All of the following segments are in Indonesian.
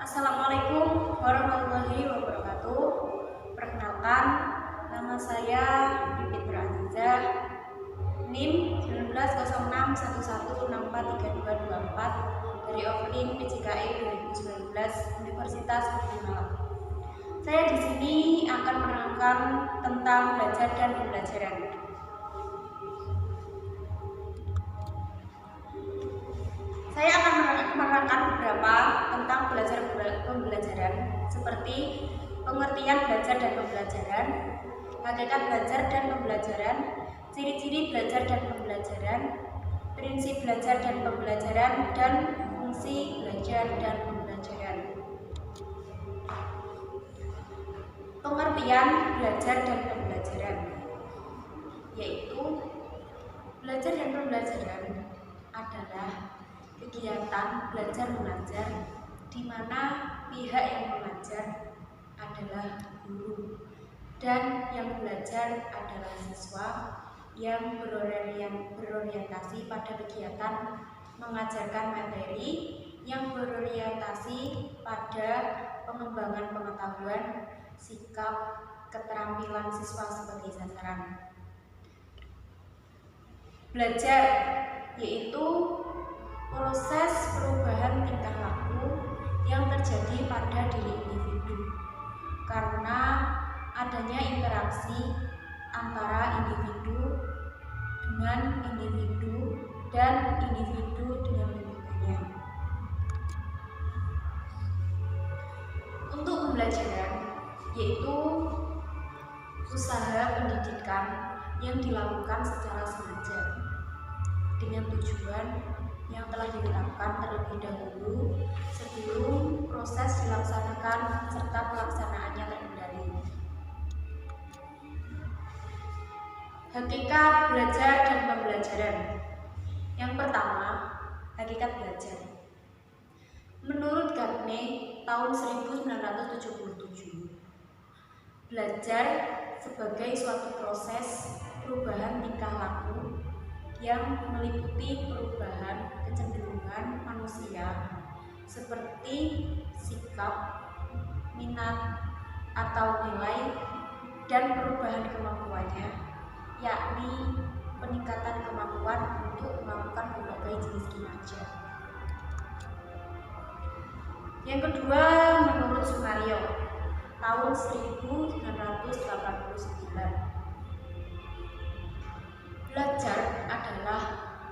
Assalamualaikum warahmatullahi wabarakatuh. Perkenalkan, nama saya Bibit Berazizah, NIM 190611643224 dari Offering PJKI 2019 Universitas Negeri Malang. Saya di sini akan menerangkan tentang belajar dan pembelajaran. Saya akan menerangkan beberapa tentang belajar pembelajaran, seperti pengertian belajar dan pembelajaran, hakikat belajar dan pembelajaran, ciri-ciri belajar dan pembelajaran, prinsip belajar dan pembelajaran, dan fungsi belajar dan pembelajaran. Pengertian belajar dan pembelajaran, yaitu belajar dan pembelajaran adalah kegiatan belajar mengajar di mana pihak yang mengajar adalah guru dan yang belajar adalah siswa yang berorientasi pada kegiatan mengajarkan materi yang berorientasi pada pengembangan pengetahuan, sikap, keterampilan siswa sebagai sasaran. Belajar yaitu proses perubahan tingkah laku yang terjadi pada diri individu karena adanya interaksi antara individu dengan individu dan individu dengan lingkungannya. Untuk pembelajaran yaitu usaha pendidikan yang dilakukan secara sengaja dengan tujuan yang telah ditetapkan terlebih dahulu sebelum proses dilaksanakan serta pelaksanaannya terkendali. Hakikat belajar dan pembelajaran. Yang pertama, hakikat belajar. Menurut Gartner tahun 1977, belajar sebagai suatu proses perubahan tingkah laku yang meliputi perubahan kecenderungan manusia seperti sikap, minat, atau nilai, dan perubahan kemampuannya, yakni peningkatan kemampuan untuk melakukan berbagai jenis kinerja. Yang kedua, menurut Sumario tahun 1989, belajar adalah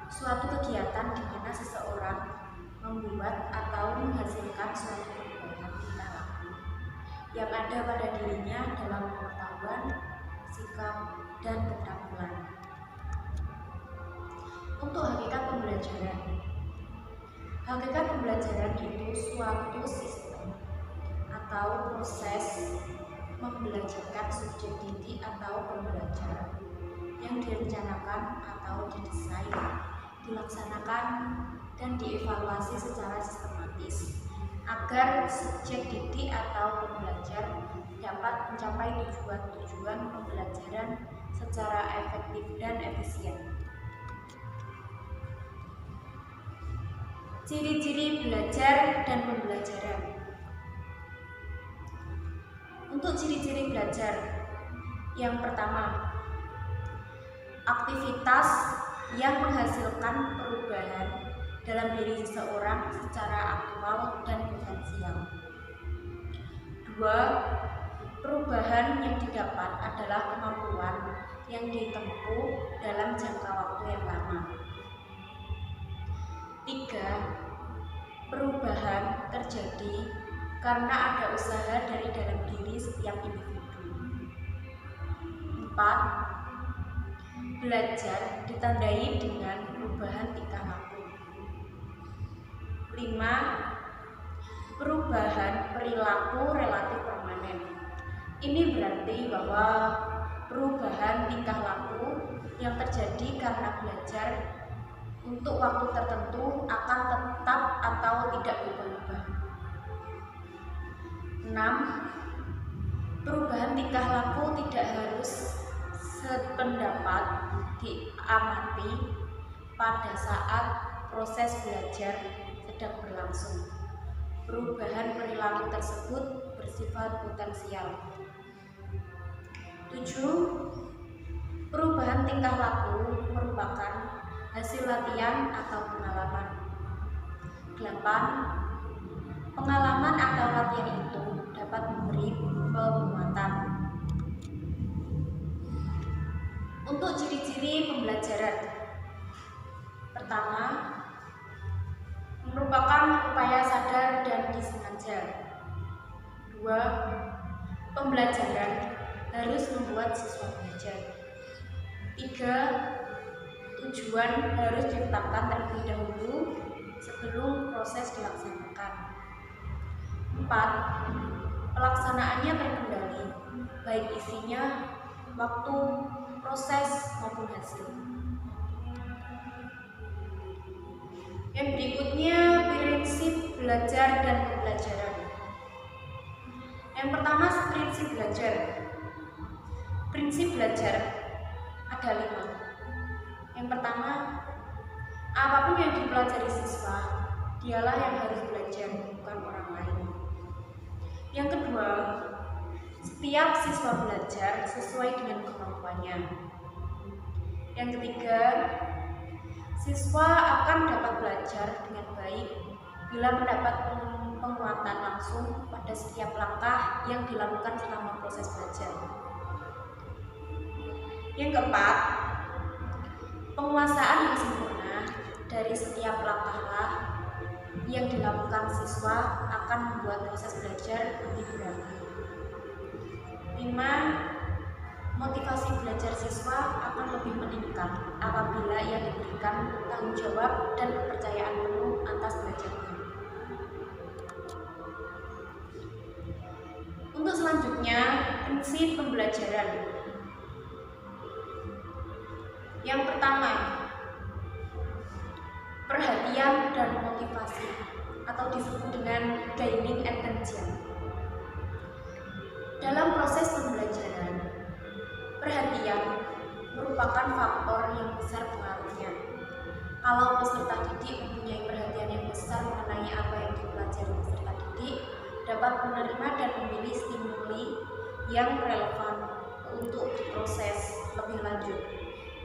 suatu kegiatan di mana seseorang membuat atau menghasilkan suatu perubahan tingkah laku yang ada pada dirinya dalam pengetahuan, sikap, dan keterampilan. Untuk hakikat pembelajaran. Hakikat pembelajaran itu suatu sistem atau proses membelajarkan subjek didik atau pembelajar yang direncanakan atau didesain, dilaksanakan, dan dievaluasi secara sistematis agar subjek didik atau pembelajar dapat mencapai tujuan pembelajaran secara efektif dan efisien. Ciri-ciri belajar dan pembelajaran. Untuk ciri-ciri belajar, yang pertama, aktivitas yang menghasilkan perubahan dalam diri seseorang secara aktual dan potensial. 2. Perubahan yang didapat adalah kemampuan yang ditempuh dalam jangka waktu yang lama. 3. Perubahan terjadi karena ada usaha dari dalam diri setiap individu. 4. Belajar ditandai dengan perubahan tingkah laku. 5. Perubahan perilaku relatif permanen. Ini berarti bahwa perubahan tingkah laku yang terjadi karena belajar untuk waktu tertentu akan tetap atau tidak berubah-ubah. 6. Perubahan tingkah laku tidak harus sependapat diamati pada saat proses belajar sedang berlangsung. perubahan perilaku tersebut bersifat potensial. 7. Perubahan tingkah laku merupakan hasil latihan atau pengalaman. 8. Pengalaman atau latihan itu dapat memberi penguatan. Untuk ciri-ciri pembelajaran. Pertama, merupakan upaya sadar dan disengaja. 2. Pembelajaran harus membuat siswa belajar. 3. Tujuan harus ditetapkan terlebih dahulu sebelum proses dilaksanakan. 4. Pelaksanaannya terkendali, baik isinya, waktu, proses maupun hasil. Yang berikutnya, prinsip belajar dan pembelajaran. Yang pertama, prinsip belajar. Prinsip belajar ada 5. Yang pertama, apapun yang dipelajari siswa, dialah yang harus belajar, bukan orang lain. Yang kedua, setiap siswa belajar sesuai dengan kemampuannya. Yang ketiga, siswa akan dapat belajar dengan baik bila mendapat penguatan langsung pada setiap langkah yang dilakukan selama proses belajar. Yang keempat, penguasaan yang sempurna dari setiap langkah yang dilakukan siswa akan membuat proses belajar lebih berarti. 5. Motivasi belajar siswa akan lebih meningkat apabila ia diberikan tanggung jawab dan kepercayaan penuh atas belajarnya. Untuk selanjutnya, prinsip pembelajaran. Yang pertama, perhatian dan motivasi atau disebut dengan gaining attention. Dalam proses pembelajaran, perhatian merupakan faktor yang besar pengaruhnya. Kalau peserta didik mempunyai perhatian yang besar mengenai apa yang dipelajari peserta didik, dapat menerima dan memilih stimuli yang relevan untuk diproses lebih lanjut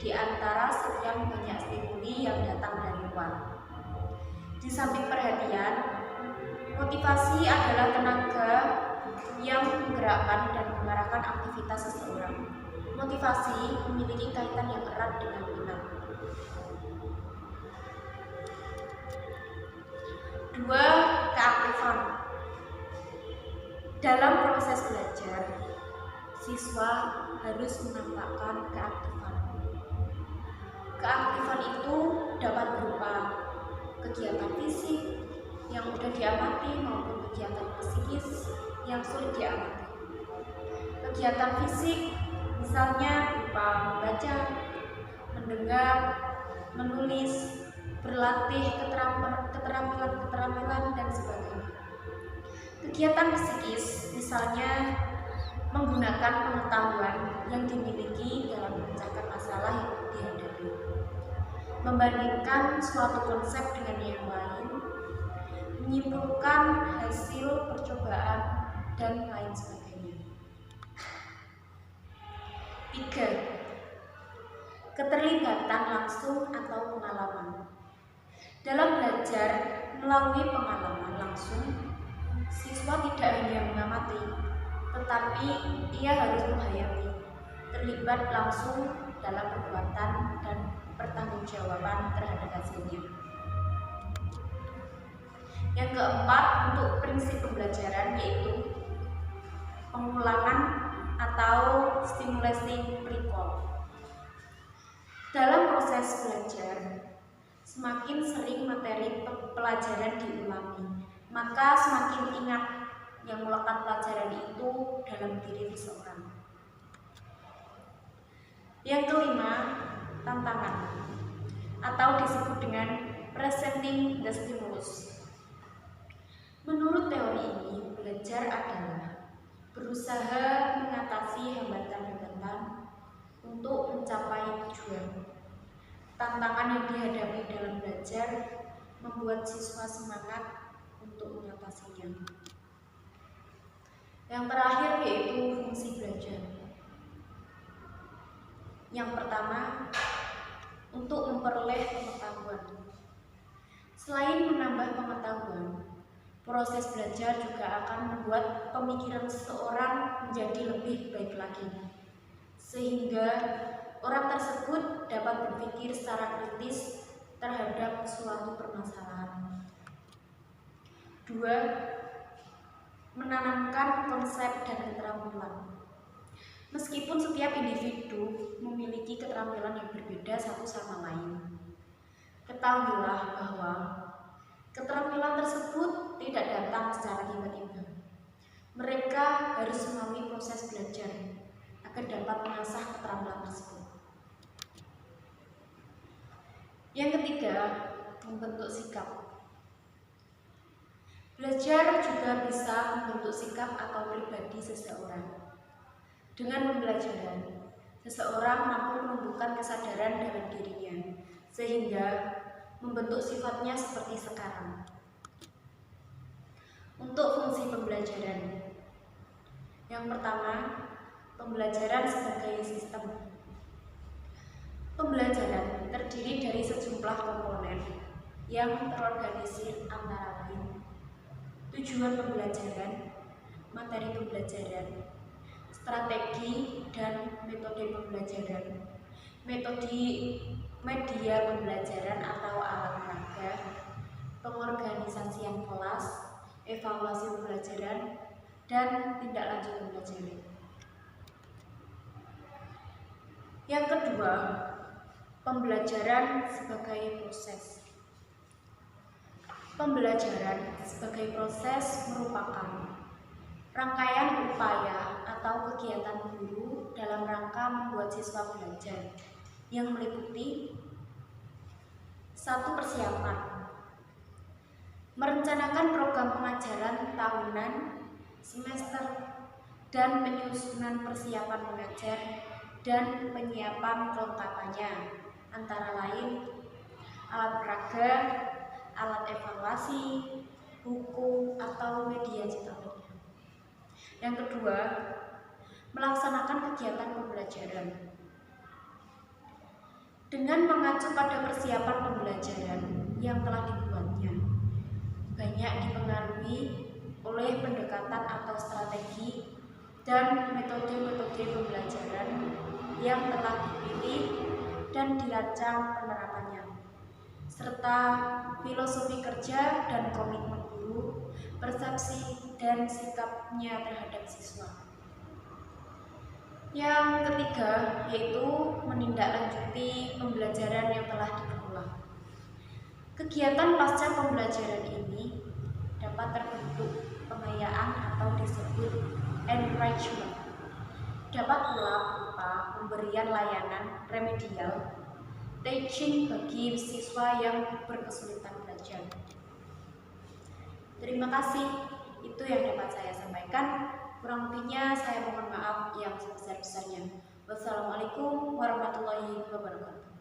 di antara sekian banyak stimuli yang datang dari luar. Di samping perhatian, motivasi adalah tenaga yang menggerakkan dan mengarahkan aktivitas seseorang. Motivasi memiliki kaitan yang erat dengan minat. 2. Keaktifan. Dalam proses belajar, siswa harus menampakkan keaktifan. Keaktifan itu dapat berupa kegiatan fisik yang mudah diamati maupun kegiatan psikis yang sulit diamati. Kegiatan fisik misalnya berupa membaca, mendengar, menulis, berlatih keterampilan dan sebagainya. Kegiatan psikis misalnya menggunakan pengetahuan yang dimiliki dalam memecahkan masalah yang dihadapi, membandingkan suatu konsep dengan yang lain, menyimpulkan hasil percobaan, dan lain sebagainya. 3. Keterlibatan langsung atau pengalaman. Dalam belajar melalui pengalaman langsung, siswa tidak hanya mengamati, tetapi ia harus menghayati, terlibat langsung dalam perbuatan dan pertanggungjawaban terhadap hasilnya. Yang keempat, untuk prinsip pembelajaran yaitu pengulangan atau stimulating recall. Dalam proses belajar, semakin sering materi pelajaran diulangi, maka semakin ingat yang melekat pelajaran itu dalam diri seseorang. Yang kelima, tantangan atau disebut dengan presenting the stimulus. Menurut teori ini, belajar adalah berusaha mengatasi hambatan-hambatan untuk mencapai tujuan. Tantangan yang dihadapi dalam belajar membuat siswa semangat untuk mengatasinya. selanjutnya. Yang terakhir yaitu fungsi belajar. Yang pertama, untuk memperoleh pengetahuan. Selain menambah pengetahuan, proses belajar juga akan membuat pemikiran seseorang menjadi lebih baik lagi, sehingga orang tersebut dapat berpikir secara kritis terhadap suatu permasalahan. 2. Menanamkan konsep dan keterampilan. Meskipun setiap individu memiliki keterampilan yang berbeda satu sama lain, ketahuilah bahwa keterampilan tersebut tidak datang secara tiba-tiba. Mereka harus melalui proses belajar agar dapat mengasah keterampilan tersebut. Yang ketiga, membentuk sikap. Belajar juga bisa membentuk sikap atau pribadi seseorang. Dengan pembelajaran, seseorang mampu menumbuhkan kesadaran dalam dirinya, sehingga membentuk sifatnya seperti sekarang. Untuk fungsi pembelajaran, yang pertama, pembelajaran sebagai sistem. Pembelajaran terdiri dari sejumlah komponen yang terorganisir, antara lain tujuan pembelajaran, materi pembelajaran, strategi dan metode pembelajaran, media pembelajaran atau alat peraga, pengorganisasian kelas, evaluasi pembelajaran, dan tindak lanjut pembelajaran. Yang kedua, pembelajaran sebagai proses. Pembelajaran sebagai proses merupakan rangkaian upaya atau kegiatan guru dalam rangka membuat siswa belajar yang meliputi 1. Persiapan, merencanakan program pengajaran tahunan, semester, dan penyusunan persiapan mengajar dan penyiapan kelengkapannya, antara lain alat peraga, alat evaluasi, buku, atau media cetak. Yang kedua, melaksanakan kegiatan pembelajaran. Dengan mengacu pada persiapan pembelajaran yang telah dibuatnya, banyak dipengaruhi oleh pendekatan atau strategi dan metode-metode pembelajaran yang telah dipilih dan dirancang penerapannya, serta filosofi kerja dan komitmen guru, persepsi dan sikapnya terhadap siswa. Yang ketiga, yaitu menindaklanjuti pembelajaran yang telah diperoleh. Kegiatan pasca pembelajaran ini dapat terbentuk pengayaan atau disebut enrichment. Dapat pula berupa pemberian layanan remedial teaching bagi siswa yang berkesulitan belajar. Terima kasih, itu yang dapat saya sampaikan. Kurang lebihnya saya mohon maaf yang sebesar-besarnya. Wassalamualaikum warahmatullahi wabarakatuh.